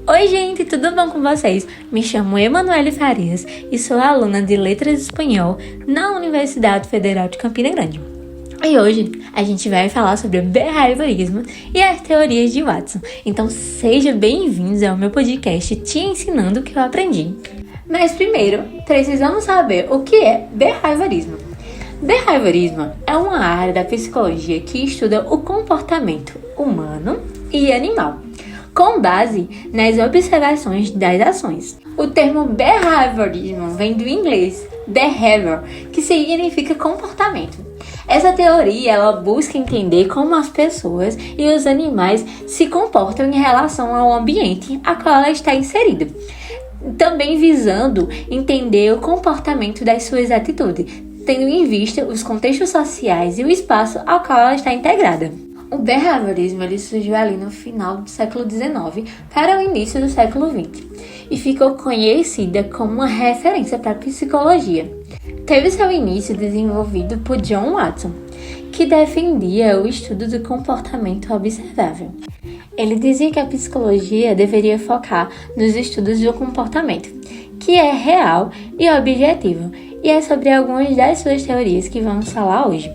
Oi gente, tudo bom com vocês? Me chamo Emanuele Farias e sou aluna de Letras de Espanhol na Universidade Federal de Campina Grande. E hoje a gente vai falar sobre o behaviorismo e as teorias de Watson. Então sejam bem-vindos ao meu podcast Te Ensinando o que eu aprendi. Mas primeiro, precisamos saber o que é behaviorismo. Behaviorismo é uma área da psicologia que estuda o comportamento humano e animal, com base nas observações das ações. O termo behaviorismo vem do inglês behavior, que significa comportamento. Essa teoria ela busca entender como as pessoas e os animais se comportam em relação ao ambiente a qual ela está inserida, também visando entender o comportamento das suas atitudes, tendo em vista os contextos sociais e o espaço ao qual ela está integrada. O behaviorismo ele surgiu ali no final do século XIX para o início do século XX e ficou conhecida como uma referência para a psicologia. Teve seu início desenvolvido por John Watson, que defendia o estudo do comportamento observável. Ele dizia que a psicologia deveria focar nos estudos do comportamento, que é real e objetivo, e é sobre algumas das suas teorias que vamos falar hoje.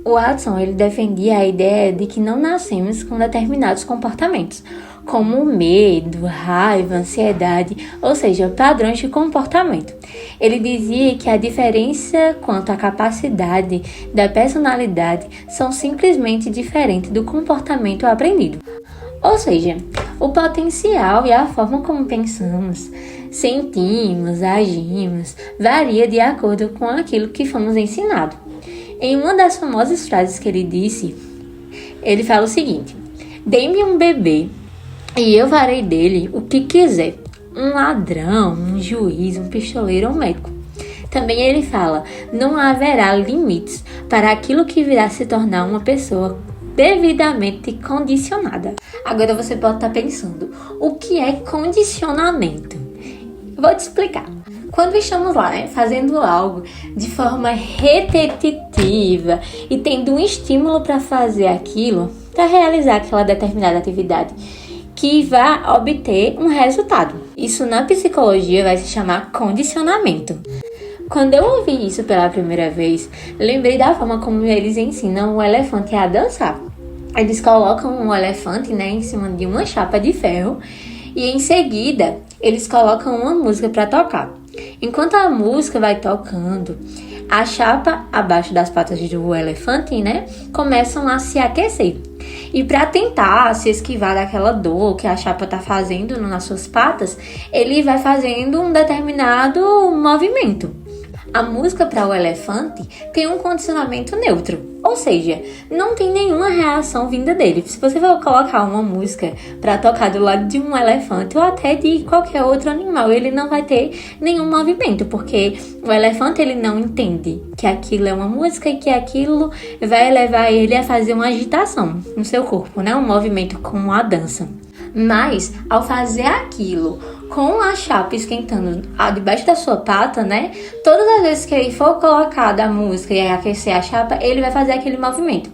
O Watson ele defendia a ideia de que não nascemos com determinados comportamentos, como medo, raiva, ansiedade, ou seja, padrões de comportamento. Ele dizia que a diferença quanto à capacidade da personalidade são simplesmente diferentes do comportamento aprendido. Ou seja, o potencial e a forma como pensamos, sentimos, agimos, varia de acordo com aquilo que fomos ensinados. Em uma das famosas frases que ele disse, ele fala o seguinte: "Dê-me um bebê e eu farei dele o que quiser, um ladrão, um juiz, um pistoleiro ou um médico." Também ele fala: "Não haverá limites para aquilo que virá se tornar uma pessoa devidamente condicionada." Agora você pode estar pensando, o que é condicionamento? Vou te explicar. Quando estamos lá, fazendo algo de forma repetitiva e tendo um estímulo para fazer aquilo, para realizar aquela determinada atividade, que vai obter um resultado. Isso na psicologia vai se chamar condicionamento. Quando eu ouvi isso pela primeira vez, lembrei da forma como eles ensinam o elefante a dançar. Eles colocam um elefante, em cima de uma chapa de ferro e em seguida eles colocam uma música para tocar. Enquanto a música vai tocando, a chapa abaixo das patas do elefante, começam a se aquecer. E para tentar se esquivar daquela dor que a chapa está fazendo nas suas patas, ele vai fazendo um determinado movimento. A música para o elefante tem um condicionamento neutro, ou seja, não tem nenhuma reação vinda dele. Se você for colocar uma música para tocar do lado de um elefante ou até de qualquer outro animal, ele não vai ter nenhum movimento, porque o elefante ele não entende que aquilo é uma música e que aquilo vai levar ele a fazer uma agitação no seu corpo, um movimento como a dança. Mas, ao fazer aquilo com a chapa esquentando debaixo da sua pata, todas as vezes que ele for colocar da música e aquecer a chapa, ele vai fazer aquele movimento.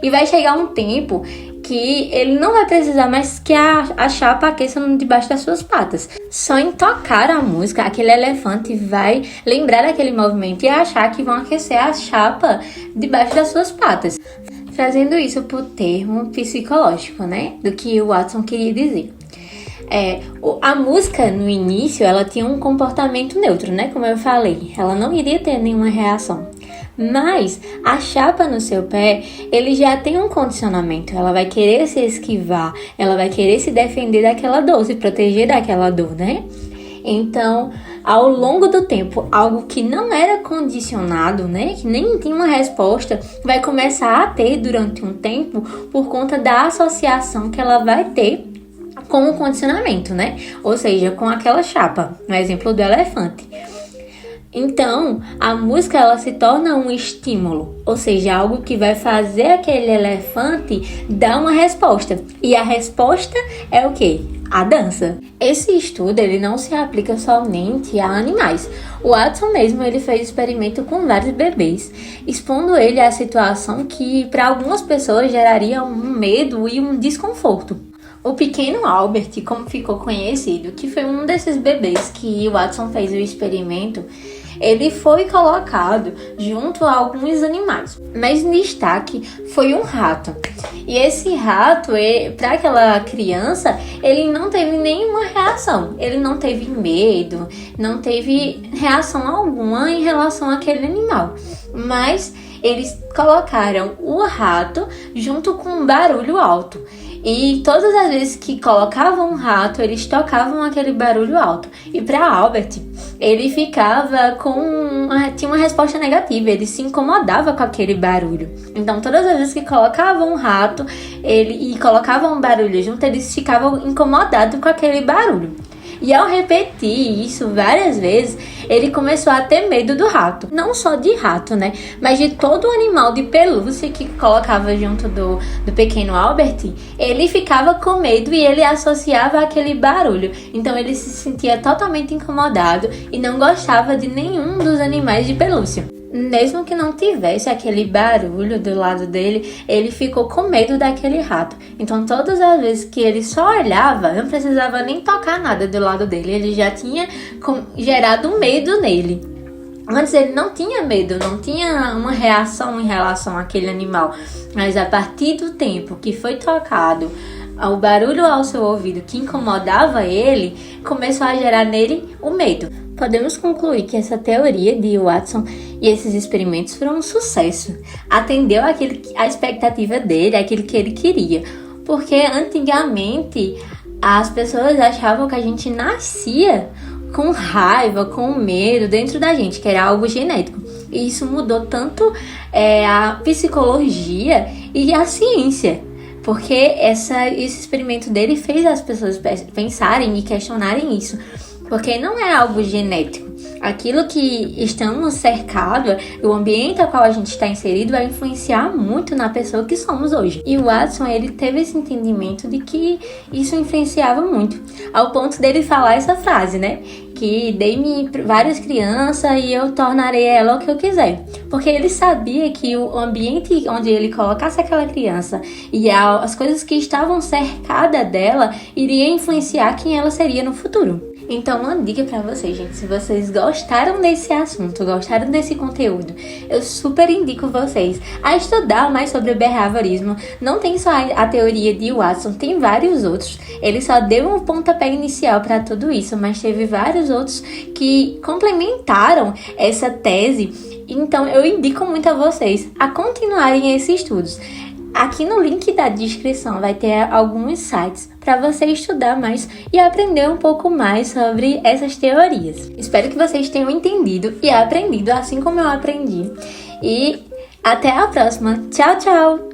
E vai chegar um tempo que ele não vai precisar mais que a chapa aqueça debaixo das suas patas. Só em tocar a música, aquele elefante vai lembrar daquele movimento e achar que vão aquecer a chapa debaixo das suas patas. Trazendo isso para o termo psicológico, do que o Watson queria dizer. A música, no início, ela tinha um comportamento neutro, como eu falei. Ela não iria ter nenhuma reação. Mas a chapa no seu pé, ele já tem um condicionamento. Ela vai querer se esquivar, ela vai querer se defender daquela dor, se proteger daquela dor, Então, ao longo do tempo, algo que não era condicionado, que nem tinha uma resposta, vai começar a ter durante um tempo por conta da associação que ela vai ter com o condicionamento, Ou seja, com aquela chapa, no exemplo do elefante. Então, a música ela se torna um estímulo, ou seja, algo que vai fazer aquele elefante dar uma resposta. E a resposta é o quê? A dança. Esse estudo ele não se aplica somente a animais. O Watson mesmo ele fez experimento com vários bebês, expondo ele à situação que para algumas pessoas geraria um medo e um desconforto. O pequeno Albert, como ficou conhecido, que foi um desses bebês que o Watson fez o experimento, ele foi colocado junto a alguns animais, mas em destaque foi um rato. E esse rato, para aquela criança, ele não teve nenhuma reação. Ele não teve medo, não teve reação alguma em relação àquele animal. Mas eles colocaram o rato junto com um barulho alto. E todas as vezes que colocavam um rato, eles tocavam aquele barulho alto. E para Albert, ele ficava tinha uma resposta negativa, ele se incomodava com aquele barulho. Então, todas as vezes que colocavam um rato e colocavam um barulho junto, eles ficavam incomodados com aquele barulho. E ao repetir isso várias vezes, ele começou a ter medo do rato. Não só de rato, né? Mas de todo animal de pelúcia que colocava junto do pequeno Albert, ele ficava com medo e ele associava aquele barulho. Então ele se sentia totalmente incomodado e não gostava de nenhum dos animais de pelúcia. Mesmo que não tivesse aquele barulho do lado dele, ele ficou com medo daquele rato. Então todas as vezes que ele só olhava, não precisava nem tocar nada do lado dele, ele já tinha gerado medo nele. Antes ele não tinha medo, não tinha uma reação em relação àquele animal. Mas a partir do tempo que foi tocado o barulho ao seu ouvido que incomodava ele, começou a gerar nele o medo. Podemos concluir que essa teoria de Watson e esses experimentos foram um sucesso. Atendeu a expectativa dele, aquilo que ele queria. Porque antigamente as pessoas achavam que a gente nascia com raiva, com medo dentro da gente, que era algo genético. E isso mudou tanto a psicologia e a ciência. Porque esse experimento dele fez as pessoas pensarem e questionarem isso. Porque não é algo genético. Aquilo que estamos cercados, o ambiente ao qual a gente está inserido, vai influenciar muito na pessoa que somos hoje. E o Watson, ele teve esse entendimento de que isso influenciava muito. Ao ponto dele falar essa frase, né? Que dei-me várias crianças e eu tornarei ela o que eu quiser. Porque ele sabia que o ambiente onde ele colocasse aquela criança e as coisas que estavam cercadas dela iria influenciar quem ela seria no futuro. Então, uma dica pra vocês, gente, se vocês gostaram desse assunto, gostaram desse conteúdo, eu super indico vocês a estudar mais sobre o behaviorismo. Não tem só a teoria de Watson, tem vários outros. Ele só deu um pontapé inicial para tudo isso, mas teve vários outros que complementaram essa tese. Então, eu indico muito a vocês a continuarem esses estudos. Aqui no link da descrição vai ter alguns sites para você estudar mais e aprender um pouco mais sobre essas teorias. Espero que vocês tenham entendido e aprendido assim como eu aprendi. E até a próxima. Tchau, tchau!